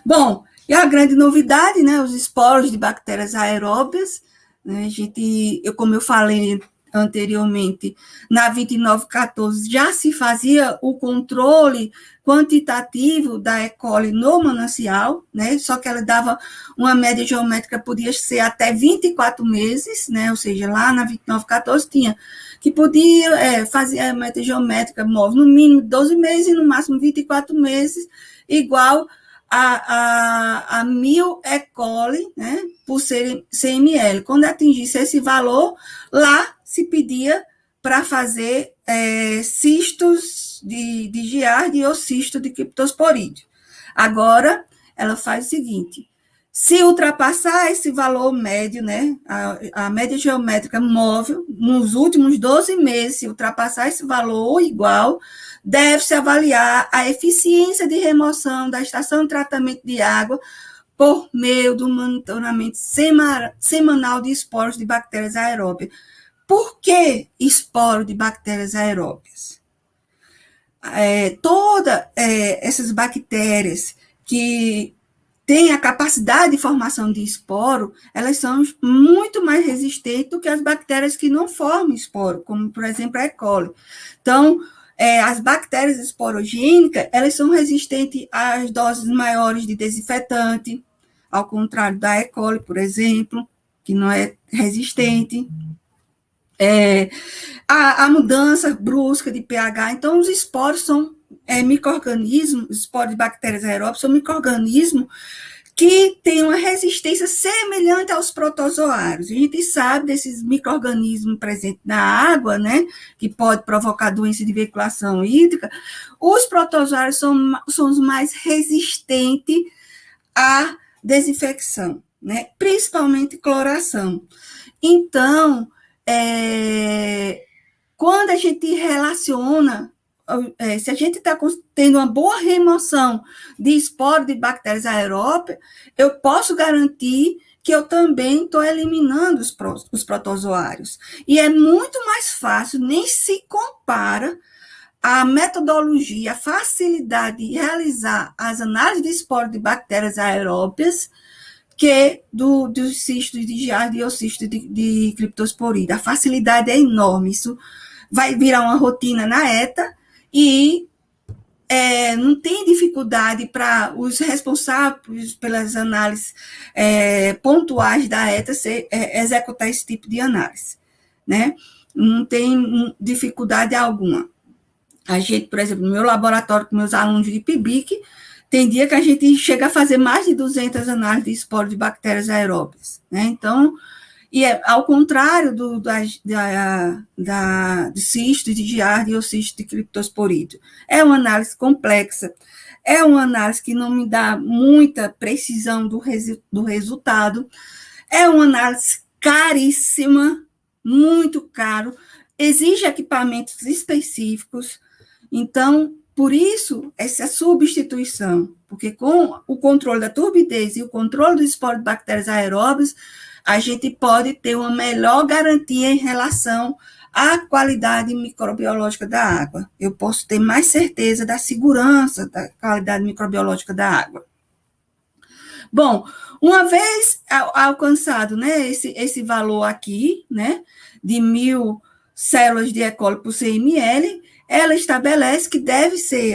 Bom, e a grande novidade, né, os esporos de bactérias aeróbias, né, como eu falei anteriormente, na 2914 já se fazia o controle quantitativo da E. coli no manancial, né, só que ela dava uma média geométrica, podia ser até 24 meses, né, ou seja, lá na 2914 tinha que podia fazer a média geométrica móvel no mínimo 12 meses e no máximo 24 meses, igual a 1000 E. coli, né, por CML. Quando atingisse esse valor, lá se pedia para fazer cistos de giardia ou cisto de criptosporídeo. Agora, ela faz o seguinte: se ultrapassar esse valor médio, né, a média geométrica móvel, nos últimos 12 meses, se ultrapassar esse valor ou igual, deve-se avaliar a eficiência de remoção da estação de tratamento de água por meio do monitoramento semanal de esporos de bactérias aeróbias. Por que esporo de bactérias aeróbias? Todas essas bactérias que têm a capacidade de formação de esporo, elas são muito mais resistentes do que as bactérias que não formam esporo, como, por exemplo, a E. coli. Então, as bactérias esporogênicas, elas são resistentes às doses maiores de desinfetante, ao contrário da E. coli, por exemplo, que não é resistente. A mudança brusca de pH. Então, os esporos são micro-organismos, os esporos de bactérias aeróbias são micro-organismos que têm uma resistência semelhante aos protozoários. A gente sabe desses micro-organismos presentes na água, né, que pode provocar doença de veiculação hídrica. Os protozoários são os mais resistentes à desinfecção, né, principalmente cloração. Então, quando a gente relaciona, se a gente está tendo uma boa remoção de esporo de bactérias aeróbias, eu posso garantir que eu também estou eliminando os protozoários. E é muito mais fácil, nem se compara a metodologia, a facilidade de realizar as análises de esporo de bactérias aeróbias que dos cistos de giardia ou cistos de criptosporida. A facilidade é enorme. Isso vai virar uma rotina na ETA e não tem dificuldade para os responsáveis pelas análises pontuais da ETA executar esse tipo de análise, né? Não tem dificuldade alguma. A gente, por exemplo, no meu laboratório com meus alunos de PIBIC, tem dia que a gente chega a fazer mais de 200 análises de esporo de bactérias aeróbias, né? Então, ao contrário do cisto de giardia ou cisto de criptosporídeo. É uma análise complexa, é uma análise que não me dá muita precisão do resultado, é uma análise caríssima, muito caro, exige equipamentos específicos. Então, por isso, essa substituição, porque com o controle da turbidez e o controle do esporo de bactérias aeróbias, a gente pode ter uma melhor garantia em relação à qualidade microbiológica da água. Eu posso ter mais certeza da segurança da qualidade microbiológica da água. Bom, uma vez alcançado, né, esse valor aqui, né, de 1000 células de E. coli por CML, ela estabelece que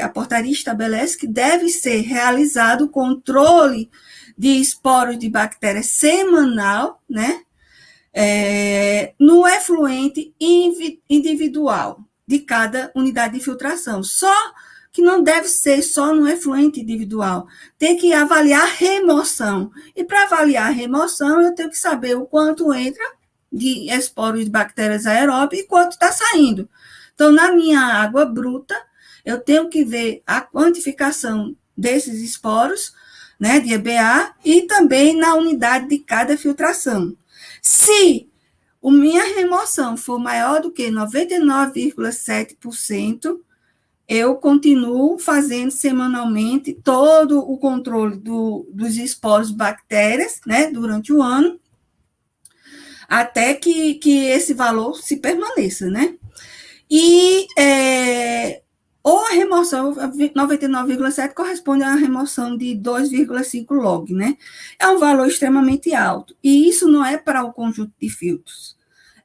a portaria estabelece que deve ser realizado o controle de esporos de bactérias semanal, né, no efluente individual de cada unidade de filtração. Só que não deve ser só no efluente individual. Tem que avaliar a remoção. E para avaliar a remoção, eu tenho que saber o quanto entra de esporos de bactérias aeróbias e quanto está saindo. Então, na minha água bruta, eu tenho que ver a quantificação desses esporos, né, de EBA, e também na unidade de cada filtração. Se a minha remoção for maior do que 99,7%, eu continuo fazendo semanalmente todo o controle dos esporos de bactérias, né, durante o ano, até que esse valor se permaneça, né? E ou a remoção, 99,7 corresponde a uma remoção de 2,5 log, né? É um valor extremamente alto. E isso não é para o conjunto de filtros,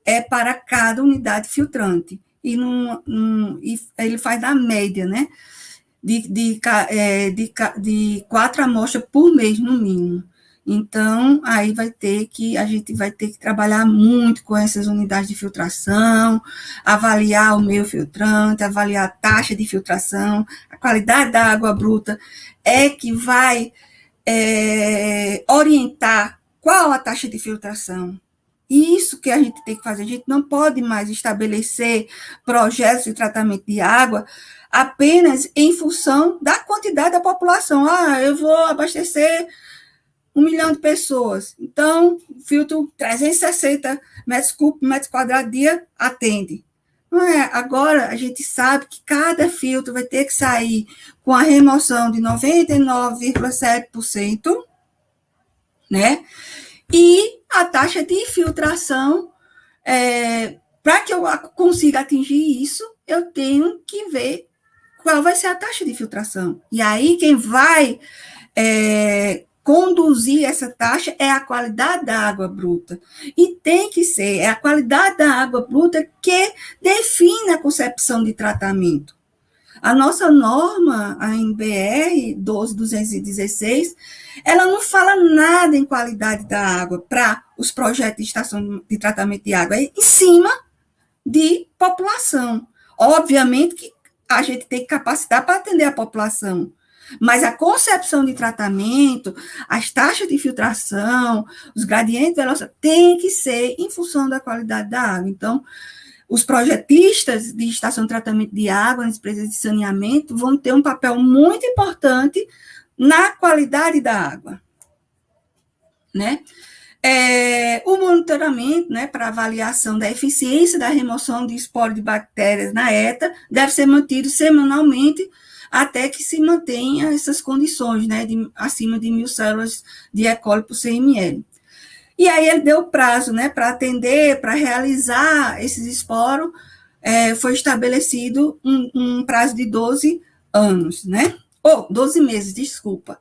é para cada unidade filtrante. E ele faz a média, né? De 4 amostras por mês, no mínimo. Então, aí a gente vai ter que trabalhar muito com essas unidades de filtração, avaliar o meio filtrante, avaliar a taxa de filtração, a qualidade da água bruta é que vai orientar qual a taxa de filtração. Isso que a gente tem que fazer. A gente não pode mais estabelecer projetos de tratamento de água apenas em função da quantidade da população. Eu vou abastecer 1 milhão de pessoas. Então, filtro 360 metros cúbicos por metro quadrado dia atende. Não é? Agora, a gente sabe que cada filtro vai ter que sair com a remoção de 99,7%, né? E a taxa de filtração, para que eu consiga atingir isso, eu tenho que ver qual vai ser a taxa de filtração. E aí, quem vai conduzir essa taxa é a qualidade da água bruta. E tem que ser, é a qualidade da água bruta que define a concepção de tratamento. A nossa norma, a NBR 12216, ela não fala nada em qualidade da água para os projetos de estação de tratamento de água, é em cima de população. Obviamente que a gente tem que capacitar para atender a população, mas a concepção de tratamento, as taxas de filtração, os gradientes de velocidade, tem que ser em função da qualidade da água. Então, os projetistas de estação de tratamento de água, nas empresas de saneamento, vão ter um papel muito importante na qualidade da água, né? O monitoramento, né, para avaliação da eficiência da remoção de esporos de bactérias na ETA deve ser mantido semanalmente até que se mantenha essas condições, né, acima de 1.000 células de E. coli por 100 ml. E aí ele deu prazo, né, para atender, para realizar esses esporos, foi estabelecido um prazo de 12 anos, né? 12 meses, desculpa.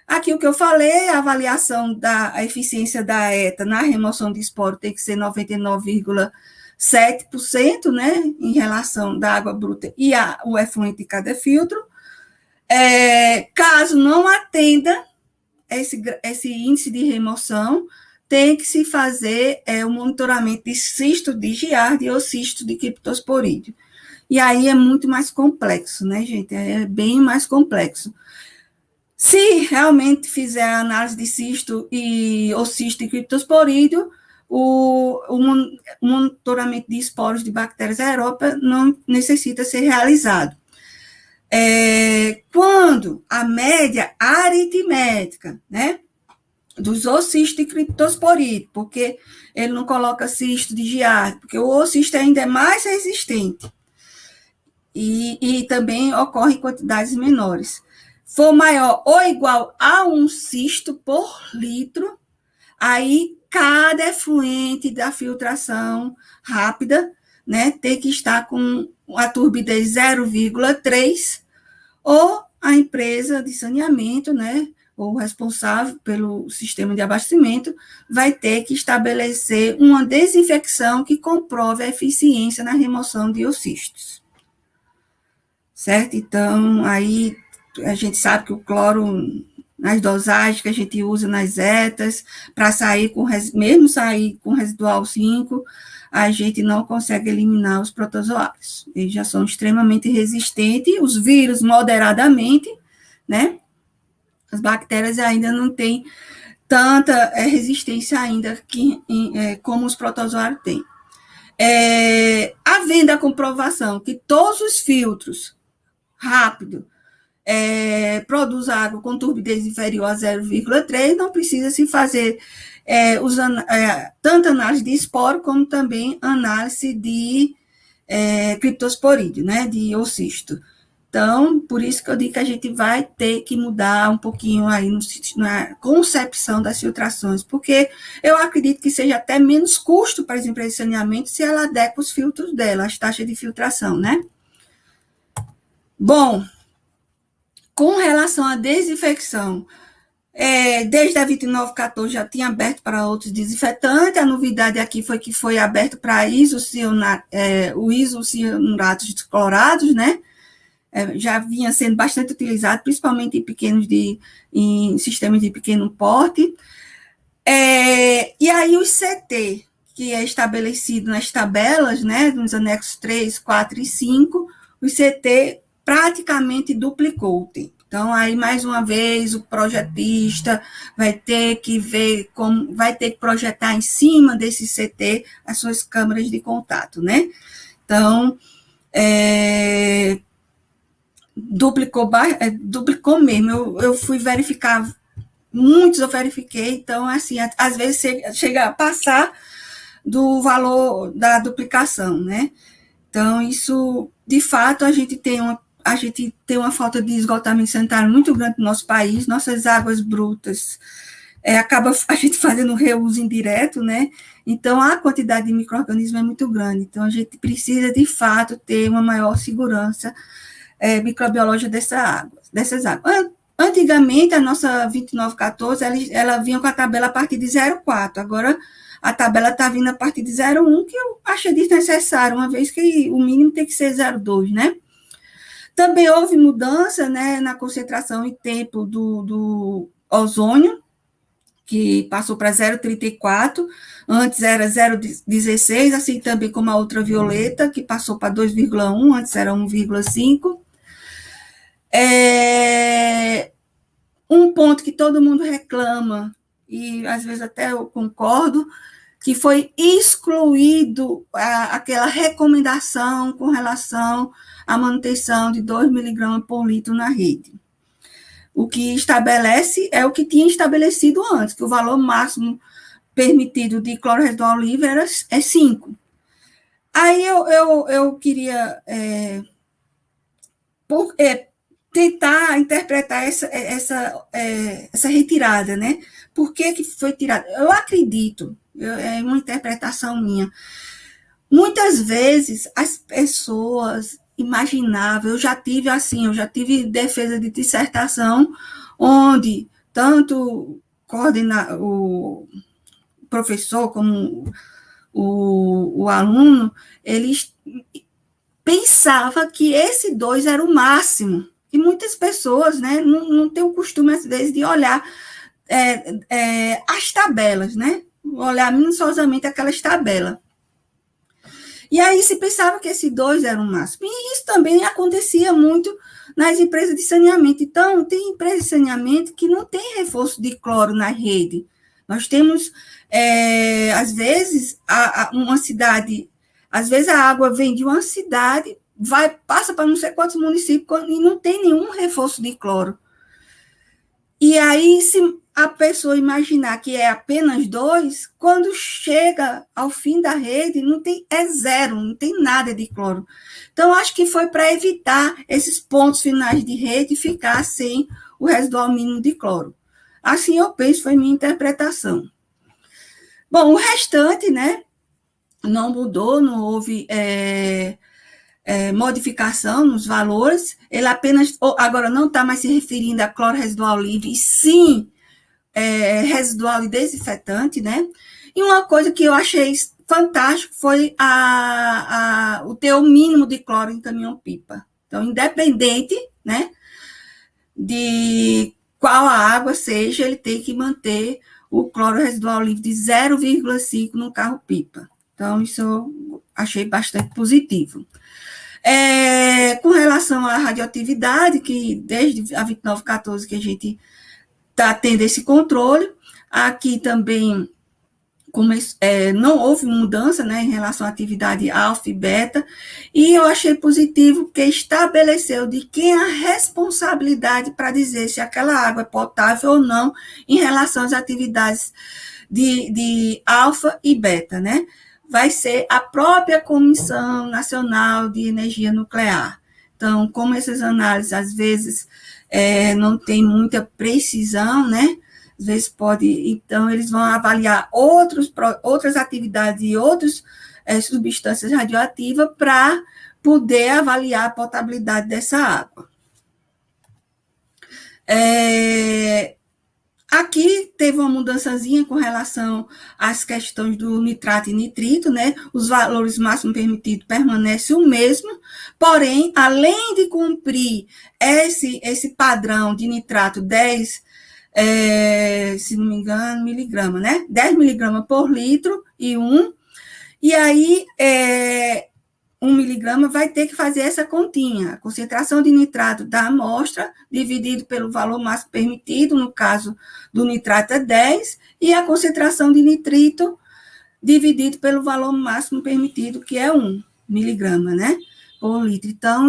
Aqui o que eu falei, a avaliação da eficiência da ETA na remoção de esporo tem que ser 99,7%, né, em relação da água bruta e o efluente de cada filtro. Caso não atenda esse índice de remoção, tem que se fazer o monitoramento de cisto de giardia ou cisto de criptosporídeo. E aí é muito mais complexo, né, gente? É bem mais complexo. Se realmente fizer a análise de cisto ou cisto de criptosporídeo, o monitoramento de esporos de bactérias aeróbias não necessita ser realizado. Quando a média aritmética, né, dos ocistos de criptosporídeo, porque ele não coloca cisto de giardia, porque o ocisto ainda é mais resistente e também ocorre em quantidades menores, for maior ou igual a 1 cisto por litro, aí cada efluente da filtração rápida, né, tem que estar com a turbidez 0,3, ou a empresa de saneamento, né, ou responsável pelo sistema de abastecimento, vai ter que estabelecer uma desinfecção que comprove a eficiência na remoção de ocistos. Certo? Então, aí a gente sabe que o cloro, nas dosagens que a gente usa nas ETAs, para sair mesmo sair com residual 5, a gente não consegue eliminar os protozoários. Eles já são extremamente resistentes, os vírus moderadamente, né? As bactérias ainda não têm tanta resistência ainda como os protozoários têm. Havendo a comprovação que todos os filtros rápido produz água com turbidez inferior a 0,3, não precisa se fazer tanto análise de esporo como também análise de criptosporídeo, né, de ocisto. Então, por isso que eu digo que a gente vai ter que mudar um pouquinho aí na concepção das filtrações, porque eu acredito que seja até menos custo para as empresas de saneamento se ela adequa os filtros dela, as taxas de filtração, né? Bom, com relação à desinfecção, desde a 2914 já tinha aberto para outros desinfetantes, a novidade aqui foi que foi aberto para o isocianatos clorados, né? Já vinha sendo bastante utilizado, principalmente em sistemas de pequeno porte. E aí os CT, que é estabelecido nas tabelas, né, nos anexos 3, 4 e 5, o CT praticamente duplicou o tempo. Então, aí, mais uma vez, o projetista vai ter que ver como, vai ter que projetar em cima desse CT as suas câmeras de contato, né? Então, duplicou mesmo. Eu fui verificar, muitos eu verifiquei, então, assim, às vezes chega a passar do valor da duplicação, né? Então, isso, de fato, a gente tem uma falta de esgotamento sanitário muito grande no nosso país, nossas águas brutas, acaba a gente fazendo reuso indireto, né? Então, a quantidade de micro-organismos é muito grande. Então, a gente precisa, de fato, ter uma maior segurança microbiológica dessas águas. Antigamente, a nossa 2914, ela vinha com a tabela a partir de 0,4. Agora, a tabela está vindo a partir de 0,1, que eu acho desnecessário, uma vez que o mínimo tem que ser 0,2, né? Também houve mudança, né, na concentração e tempo do ozônio, que passou para 0,34, antes era 0,16, assim também como a ultravioleta, que passou para 2,1, antes era 1,5. Um ponto que todo mundo reclama, e às vezes até eu concordo, que foi excluído aquela recomendação com relação à manutenção de 2 miligramas por litro na rede. O que estabelece é o que tinha estabelecido antes, que o valor máximo permitido de cloro residual livre é 5. Aí eu queria tentar interpretar essa retirada, né? Por que foi tirada? Eu acredito, é uma interpretação minha. Muitas vezes as pessoas imaginavam, eu já tive defesa de dissertação, onde tanto o professor como o aluno, eles pensavam que esse 2 era o máximo. E muitas pessoas, né, não têm o costume, às vezes, de olhar as tabelas, né? Olhar minuciosamente aquelas tabelas. E aí se pensava que esse 2 era o máximo. E isso também acontecia muito nas empresas de saneamento. Então, tem empresas de saneamento que não tem reforço de cloro na rede. Nós temos, às vezes, uma cidade, às vezes a água vem de uma cidade, passa para não sei quantos municípios e não tem nenhum reforço de cloro. E aí, se a pessoa imaginar que é apenas 2, quando chega ao fim da rede, é zero, não tem nada de cloro. Então, acho que foi para evitar esses pontos finais de rede ficar sem o residual mínimo de cloro. Assim eu penso, foi minha interpretação. Bom, o restante, né, não mudou, não houve modificação nos valores, ele apenas, agora não está mais se referindo a cloro residual livre, e sim residual e desinfetante, né? E uma coisa que eu achei fantástico foi o teor mínimo de cloro em caminhão-pipa. Então, independente, né, de qual a água seja, ele tem que manter o cloro residual livre de 0,5 no carro-pipa. Então, isso eu achei bastante positivo. Com relação à radioatividade, que desde a 2914 que a gente está tendo esse controle, aqui também não houve mudança, né, em relação à atividade alfa e beta, e eu achei positivo porque estabeleceu de quem é a responsabilidade para dizer se aquela água é potável ou não em relação às atividades de alfa e beta, né? Vai ser a própria Comissão Nacional de Energia Nuclear. Então, como essas análises, às vezes, não tem muita precisão, né? Às vezes então, eles vão avaliar outras atividades e outras substâncias radioativas para poder avaliar a potabilidade dessa água. Aqui teve uma mudançazinha com relação às questões do nitrato e nitrito, né? Os valores máximos permitidos permanecem o mesmo, porém, além de cumprir esse padrão de nitrato 10, se não me engano, miligrama, né? 10 miligramas por litro e aí 1 miligrama vai ter que fazer essa continha, a concentração de nitrato da amostra, dividido pelo valor máximo permitido, no caso do nitrato é 10, e a concentração de nitrito, dividido pelo valor máximo permitido, que é 1 miligrama, né, por litro. Então,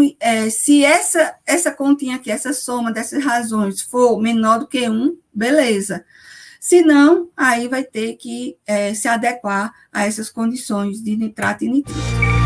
se essa continha aqui, essa soma dessas razões for menor do que 1, beleza. Se não, aí vai ter que se adequar a essas condições de nitrato e nitrito.